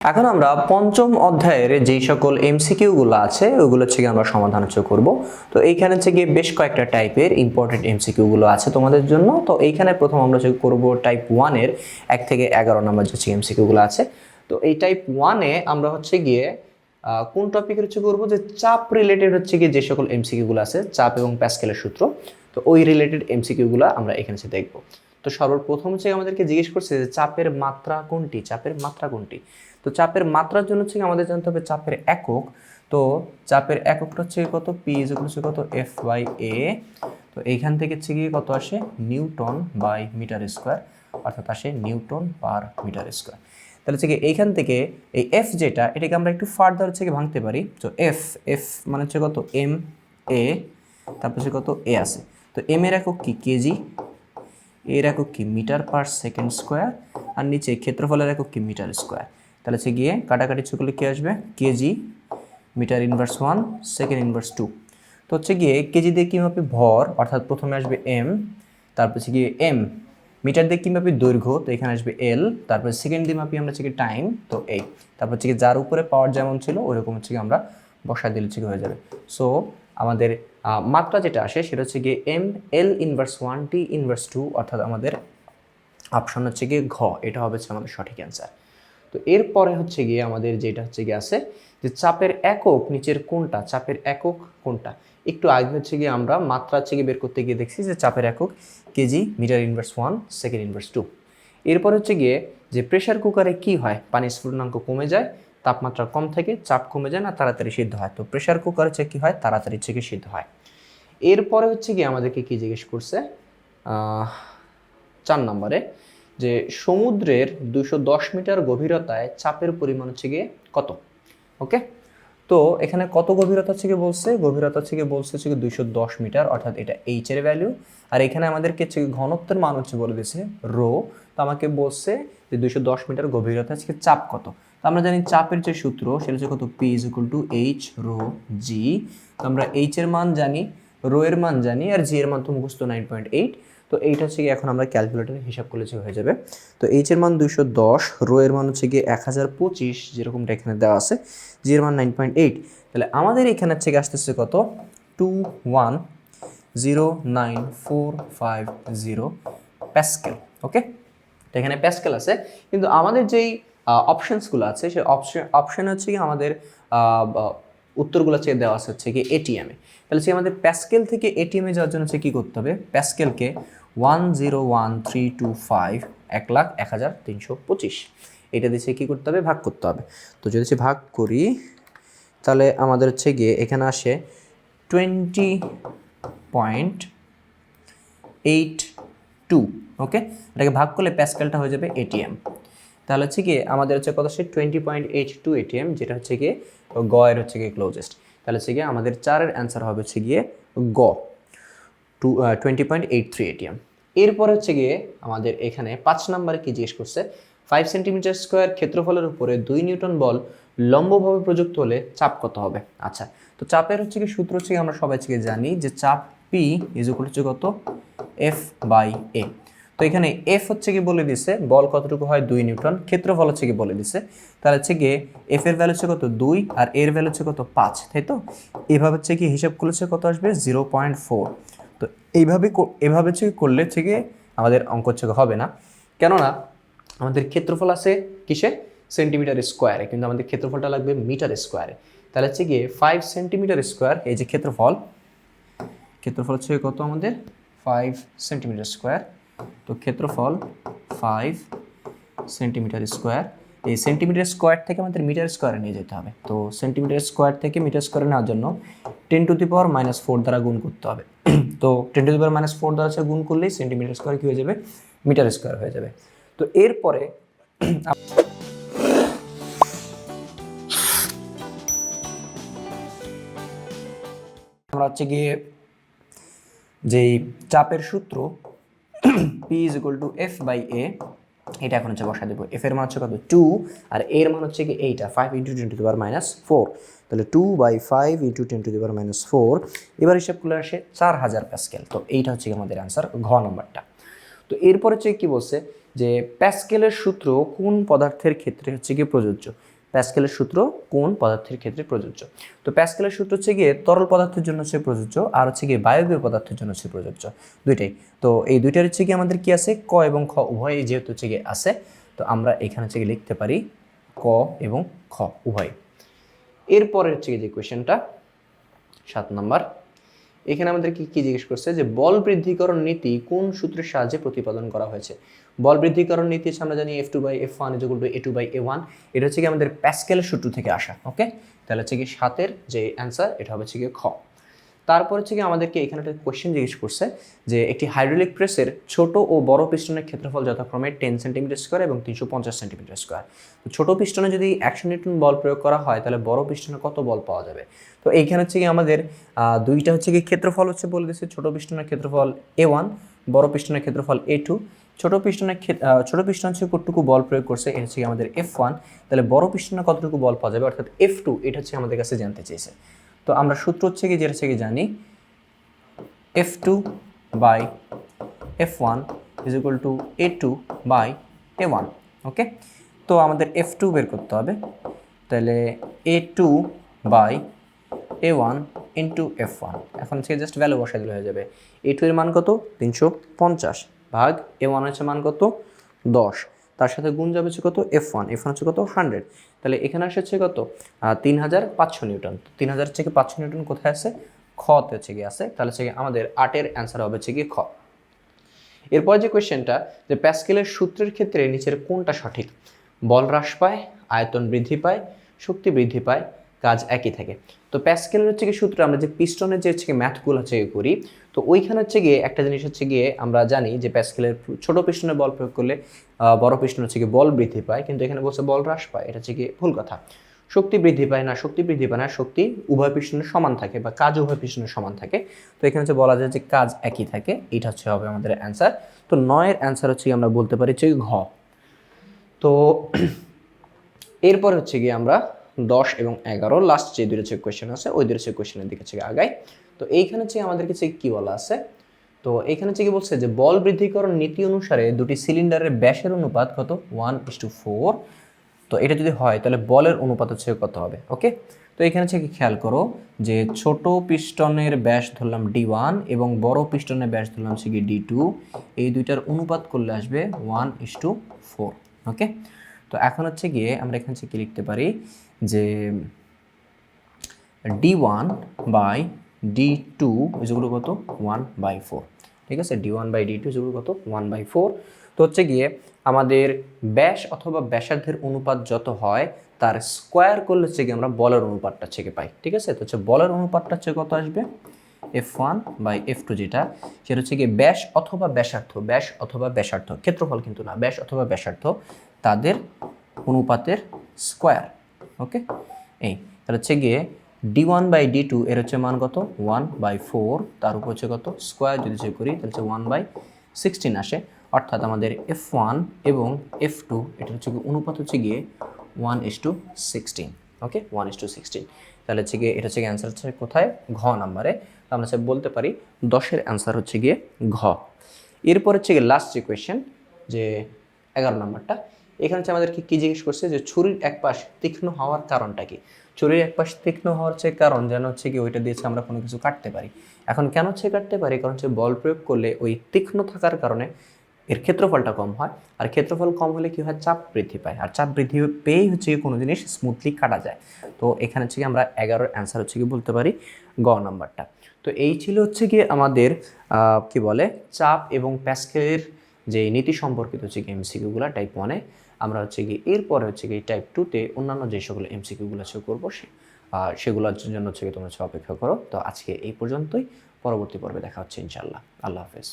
এখন আমরা পঞ্চম অধ্যায়ের যেই সকল এমসিকিউ গুলো আছে ওগুলো থেকে আমরা সমাধান করব। তো এইখানে থেকে বেশ কয়েকটা টাইপের ইম্পর্টেন্ট এমসিকিউ গুলো আছে তোমাদের জন্য। তো এইখানে প্রথম আমরা করব টাইপ 1 এর 1 থেকে 11 নম্বর যে এমসিকিউ গুলো আছে। তো এই টাইপ 1 এ আমরা গিয়ে কোন টপিকের করব যে চাপ রিলেটেড গিয়ে যে সকল এমসিকিউ গুলো আছে, চাপ এবং প্যাসকেলের সূত্র, তো ওই রিলেটেড এমসিকিউ গুলো আমরা এখানে দেখব। তো সর্বপ্রথম আমাদেরকে জিজ্ঞেস করছে যে চাপের মাত্রা কোনটি, চাপের মাত্রা কোনটি। তো চাপের মাত্রার জন্য আমাদের জানতে হবে চাপের একক। তো চাপের এককটা কত, পি কত, এফ বাই এ। তো এইখান থেকে গিয়ে কত আসে, নিউটন বাই মিটার স্কোয়ার, অর্থাৎ আসে নিউটন পার মিটার স্কোয়ার। তাহলে এইখান থেকে এই এফ যেটা, এটাকে আমরা একটু ফার্দার ভাঙতে পারি। তো এফ এফ মানে কত, এম এ, তারপর কত এ আছে। তো এম এর একক কি, কেজি, এর একক কি মিটার পার সেকেন্ড স্কোয়ার, আর নিচে ক্ষেত্রফলের একক কি মিটার স্কোয়ার। তাহলে গিয়ে কাটাকাটি করলে কি আসবে, KG meter inverse 1 second inverse 2। তো গিয়ে কেজি দিয়ে কি মাপি, ভর, অর্থাৎ প্রথমে আসবে এম, তারপর গিয়ে এম। মিটার দিয়ে কি মাপি, দৈর্ঘ্য, তো এখানে আসবে এল। তারপর সেকেন্ড দিয়ে মাপি আমরা টাইম, তো এই। তারপর যার উপরে পাওয়ার যেমন ছিল ওইরকম আমরা বসায় দিলে হয়ে যাবে। সো আমাদের মাত্রা যেটা আসে সেটা গিয়ে M L inverse 1 T inverse 2, অর্থাৎ আমাদের অপশন গিয়ে ঘ, এটা হবে আমাদের সঠিক অ্যান্সার। তো এরপরে গিয়ে আমাদের যেটা গিয়ে আছে যে চাপের একক নিচের কোনটা, চাপের একক কোনটা। একটু আগে গিয়ে আমরা মাত্রা বের করতে গিয়ে দেখছি যে চাপের একক KG meter inverse 1 second inverse 2। এরপর গিয়ে যে প্রেসার কুকারে কি হয়, পানির স্ফুটনাঙ্ক কমে যায়, তাপমাত্রা কম থাকে, চাপ কমে যায় না, তাড়াতাড়ি সিদ্ধ হয়। তো প্রেসার কুকারে কি হয়, তাড়াতাড়ি সিদ্ধ হয়। এরপরে গিয়ে আমাদেরকে কি জিজ্ঞেস করছে 4 নম্বরে, যে সমুদ্রের 210 মিটার গভীরতায় চাপের পরিমাণ গিয়ে কত। ওকে, তো এখানে কত গভীরতা বলছে, গভীরতা বলছে 210 মিটার, অর্থাৎ এটা এইচ এর ভ্যালু। আর এখানে আমাদেরকে ঘনত্বের মান বলে দিয়েছে রো। তো আমাকে বলছে যে 210 মিটার গভীরতা চাপ কত। তো আমরা জানি চাপের যে সূত্র সেটা কত, P is equal to H rho G. তো আমরা এইচ এর মান জানি, রো এর মান জানি, আর জি এর মান তো মুখস্থ 9.8। তো এইটা এখন আমরা ক্যালকুলেটরে হিসাব করলে হয়ে যাবে। তো এইচ এর মান 210, রো এর মান গিয়ে 1025, যেরকমটা এখানে দেওয়া আছে, জি এর মান 9.8। তাহলে আমাদের এখানে আসতেছে কত, 210940 প্যাসকেল। ওকে, তো এখানে প্যাসকেল আছে, কিন্তু আমাদের যেই অপশনসগুলো আছে সেই অপশন আমাদের উত্তরগুলো দেওয়া আছে কি এটিএমে। তাহলে আমাদের প্যাসকেল থেকে এটিএমে যাওয়ার জন্য কি করতে হবে, প্যাসকেলকে 101325 1,01,325 এটা দিয়ে কি করতে হবে, ভাগ করতে হবে। তো যদি ভাগ করি তাহলে আমাদের গিয়ে এখানে আসে 20.82। ওকে, এটাকে ভাগ করলে প্যাসকেলটা হয়ে যাবে এটিএম। তাহলে কি আমাদের কত, 20.82 এটিএম, যেটা গিয়ে গ এর গিয়ে ক্লোজেস্ট। তাহলে গিয়ে আমাদের 4 এর অ্যান্সার হবে গিয়ে গ, 20.83 এটিএম। এরপর গিয়ে আমাদের এখানে 5 নম্বরে কি জিজ্ঞেস করছে, 5 সেন্টিমিটার স্কোয়ার ক্ষেত্রফলের উপরে 2 নিউটন বল লম্বভাবে প্রযুক্ত হলে চাপ কত হবে। আচ্ছা, তো চাপের কি সূত্র আমরা সবাই জানি যে চাপ পি ইজ ইকুয়াল টু কত, এফ বাই এ। তো এখানে এফ কি বলে দিছে, বল কতটুকু হয় 2 নিউটন, ক্ষেত্রফল কি বলে দিছে। তাহলে গিয়ে এফ এর ভ্যালু কত 2, আর এর ভ্যালু কত 5, তাই তো। এইভাবে কি হিসাব করলে কত আসবে, 0.4। তো এইভাবে করলে গিয়ে আমাদের অঙ্ক হবে না, কেননা আমাদের ক্ষেত্রফল আছে কিসে, সেন্টিমিটার স্কোয়ারে, কিন্তু আমাদের ক্ষেত্রফলটা লাগবে মিটার স্কোয়ারে। তাহলে গিয়ে 5 সেন্টিমিটার স্কোয়ার, এই যে ক্ষেত্রফল কত আমাদের 5 সেন্টিমিটার স্কোয়ার। তো ক্ষেত্রফল 5 সেন্টিমিটার স্কোয়ার, এই সেন্টিমিটার স্কোয়ার থেকে আমাদের মিটার স্কোয়ারে নিয়ে যেতে হবে। তো সেন্টিমিটার স্কোয়ার থেকে মিটার স্কোয়ারে নেওয়ার জন্য 10⁻⁻4 দ্বারা গুণ করতে হবে। তো 10⁻⁻4 দ্বারা গুণ করলেই সেন্টিমিটার স্কোয়ার কি হয়ে যাবে, মিটার স্কোয়ার হয়ে যাবে। তো এরপরে আমরা গিয়ে যেই চাপের সূত্র P is equal to F by A, এটা এখন বসা দেবো। এফ এর মান কত 2, আর এর মান কি এইটা 5 × 10⁻⁴। তাহলে 2/5 × 10⁻⁴। এবার হিসাব করলে আসে 4000 প্যাসকেল। তো এইটা আমাদের অ্যান্সার, ঘ নম্বরটা। তো এরপরে কি বলছে যে প্যাসকেলের সূত্র কোন পদার্থের ক্ষেত্রে কি প্রযোজ্য। প্যাসকেলের সূত্র কোন পদার্থের ক্ষেত্রে প্রযোজ্য? তো প্যাসকেলের সূত্র হচ্ছে গিয়ে তরল পদার্থের জন্য হচ্ছে প্রযোজ্য, আর হচ্ছে গিয়ে বায়বীয় পদার্থের জন্য হচ্ছে প্রযোজ্য, দুইটাই। তো এই দুইটার হচ্ছে গিয়ে আমাদের কি আছে, ক এবং খ উভয় যেহেতু হচ্ছে গিয়ে আছে, তো আমরা এখানে হচ্ছে গিয়ে লিখতে পারি ক এবং খ উভয়। এরপরে হচ্ছে গিয়ে যে কোয়েশ্চেনটা 7 নম্বর, এখানে আমাদেরকে কি জিজ্ঞেস করছে যে বল বৃদ্ধিকরণ নীতি কোন সূত্রের সাহায্যে প্রতিপাদন করা হয়েছে? বল বৃদ্ধিকরণ নীতি হচ্ছে আমরা জানি F2/F1 = A2/A1, এটা হচ্ছে কি আমাদের প্যাসকেলের সূত্র থেকে আসা। ওকে, তাহলে হচ্ছে কি 7-এর যে অ্যান্সার এটা হবে হচ্ছে কি খ। তারপর হচ্ছে কি আমাদেরকে এখানে একটা কোয়েশ্চেন জিজ্ঞেস করছে যে একটি হাইড্রোলিক প্রেসের ছোট ও বড় পিস্টনের ক্ষেত্রফল যথাক্রমে 10 সেন্টিমিটার স্কোয়ার এবং 350 সেন্টিমিটার স্কোয়ার। তো ছোট পিস্টনে যদি 100 নিউটন বল প্রয়োগ করা হয় তাহলে বড় পিস্টনে কত বল পাওয়া যাবে? তো এইখানে হচ্ছে কি আমাদের দুইটা হচ্ছে কি ক্ষেত্রফল হচ্ছে বলে দিচ্ছে, ছোট পিস্টনের ক্ষেত্রফল A1, বড় পিস্টনের ক্ষেত্রফল A2। ছোট পিস্টন হচ্ছে কতটুকু বল প্রয়োগ করছে, এটা হচ্ছে আমাদের F1, তাহলে বড় পিস্টনে কতটুকু বল পাওয়া যাবে অর্থাৎ F2, এটা হচ্ছে আমাদের কাছে জানতে চেয়েছে। তো আমরা সূত্র হচ্ছে কি যেটা হচ্ছে কি জানি F2/F1 = A2/A1। ওকে, তো আমাদের F2 বের করতে হবে, তাহলে A2/A1 × F1। এখন হচ্ছে জাস্ট ভ্যালু বসাই দিলে হয়ে যাবে। A2 এর মান কত, 350 ভাগ A1 হচ্ছে মান কত, 10, তার সাথে গুণ যাবে হচ্ছে কত, F1 হচ্ছে কত, 100। তাহলে এখানে আসে হচ্ছে কত, 3500 নিউটন। 3000 থেকে 500 নিউটন কোথায় আছে, খতে হচ্ছে গিয়ে আছে। তাহলে হচ্ছে আমাদের 8-এর অ্যান্সার হবে হচ্ছে গিয়ে খ। এরপর যে কোয়েশ্চেনটা, যে প্যাসকেলের সূত্রের ক্ষেত্রে নিচের কোনটা সঠিক? বল হ্রাস পায়, আয়তন বৃদ্ধি পায়, শক্তি বৃদ্ধি পায়, কাজ একই থাকে। তো প্যাসকেলের হচ্ছে কি সূত্র, আমরা যে পিস্টনের যে হচ্ছে ম্যাথগুলো হচ্ছে করি, তো ওইখানে হচ্ছে গিয়ে একটা জিনিস হচ্ছে গিয়ে আমরা জানি যে প্যাসকেলের ছোট পিস্টনে বল প্রয়োগ করলে বড় পিস্টন হচ্ছে গিয়ে বল বৃদ্ধি পায়, কিন্তু এখানে বলছে বল হ্রাস পায়, এটা হচ্ছে গিয়ে ভুল কথা। শক্তি বৃদ্ধি পায় না, শক্তি উভয় পিস্টনের সমান থাকে বা কাজ উভয় পিস্টনের সমান থাকে। তো এখানে হচ্ছে বলা যায় যে কাজ একই থাকে, এটা হচ্ছে হবে আমাদের অ্যান্সার। তো 9-এর অ্যান্সার হচ্ছে আমরা বলতে পারি হচ্ছে ঘ। তো এরপর হচ্ছে গিয়ে আমরা 10 এবং 11 লাস্ট যে দুটো হচ্ছে কোয়েশ্চেন আছে, ওই দুটো হচ্ছে কোয়েশ্চেনের দিকে হচ্ছে আগাই। তো এইখানে হচ্ছে আমাদের কাছে কি বলা আছে, তো এখানে হচ্ছে কি বলছে যে বল বৃদ্ধিকরণ নীতি অনুসারে দুটি সিলিন্ডারের ব্যাসের অনুপাত কত, 1:4। তো এটা যদি হয় তাহলে বলের অনুপাত হচ্ছে কত হবে? ওকে, তো এখানে হচ্ছে কি খেয়াল করো যে ছোট পিস্টনের ব্যাস ধরলাম D1 এবং বড় পিস্টনের ব্যাস ধরলাম হচ্ছে কি D2, এই দুইটার অনুপাত করলে আসবে 1:4। ওকে, তো এখন হচ্ছে গিয়ে আমরা এখানে কি লিখতে পারি যে D1/D2 = কত, 1/4। ঠিক আছে, D1/D2 = কত, 1/4। তো হচ্ছে গিয়ে আমাদের ব্যাস অথবা ব্যাসার্ধের অনুপাত যত হয় তার স্কোয়ার করলে হচ্ছে গিয়ে আমরা বলের অনুপাতটা থেকে পাই। ঠিক আছে, তো হচ্ছে বলের অনুপাতটা হচ্ছে কত আসবে, F1/F2, যেটা সেটা হচ্ছে গিয়ে ব্যাস অথবা ব্যাসার্ধ, ক্ষেত্রফল কিন্তু না, ব্যাস অথবা ব্যাসার্ধ তাদের অনুপাতের স্কোয়ার। ওকে, এই তাহলে হচ্ছে গিয়ে D1/D2 এর হচ্ছে মান কত, 1/4, তার উপর হচ্ছে কত স্কোয়ার যদি চেক করি তাহলে হচ্ছে 1/16 আসে। অর্থাৎ আমাদের F1 এবং F2 এটা হচ্ছে অনুপাত হচ্ছে গিয়ে 1:16। ওকে, 1:16। তাহলে হচ্ছে গিয়ে এটা হচ্ছে অ্যান্সার হচ্ছে কোথায়, ঘ নাম্বারে। আমরা বলতে পারি 10-এর অ্যান্সার হচ্ছে গিয়ে ঘ। এরপর হচ্ছে গিয়ে লাস্ট যে কোয়েশ্চেন, যে 11 নাম্বারটা, এখানে হচ্ছে আমাদেরকে কি জিজ্ঞেস করছে যে ছুরির এক পাশ তীক্ষ্ণ হওয়ার কারণটা কি? ছুরির এক পাশ তীক্ষ্ণ হওয়ার হচ্ছে কারণ যেন হচ্ছে কি ওইটা দিয়েছে আমরা কোনো কিছু কাটতে পারি। এখন কেন হচ্ছে কাটতে পারি, কারণ হচ্ছে বল প্রয়োগ করলে ওই তীক্ষ্ণ থাকার কারণে এর ক্ষেত্রফলটা কম হয়, আর ক্ষেত্রফল কম হলে কি হয়, চাপ বৃদ্ধি পায়, আর চাপ বৃদ্ধি পেয়েই হচ্ছে কোনো জিনিস স্মুথলি কাটা যায়। তো এখানে হচ্ছে কি আমরা 11-এর অ্যান্সার হচ্ছে কি বলতে পারি গ নাম্বারটা। তো এই ছিল হচ্ছে কি আমাদের কি বলে চাপ এবং প্যাসকেলের যে নীতি সম্পর্কিত হচ্ছে কি এমসিকিউগুলো টাইপ 1-এ। আমরা হচ্ছে কি এরপরে হচ্ছে কি টাইপ 2-তে অন্যান্য যে সকল এমসিকিউগুলো হচ্ছে করবো সেগুলোর জন্য হচ্ছে কি তোমরা অপেক্ষা করো। তো আজকে এই পর্যন্তই, পরবর্তী পর্বে দেখা হচ্ছে ইনশাআল্লাহ। আল্লাহ হাফেজ।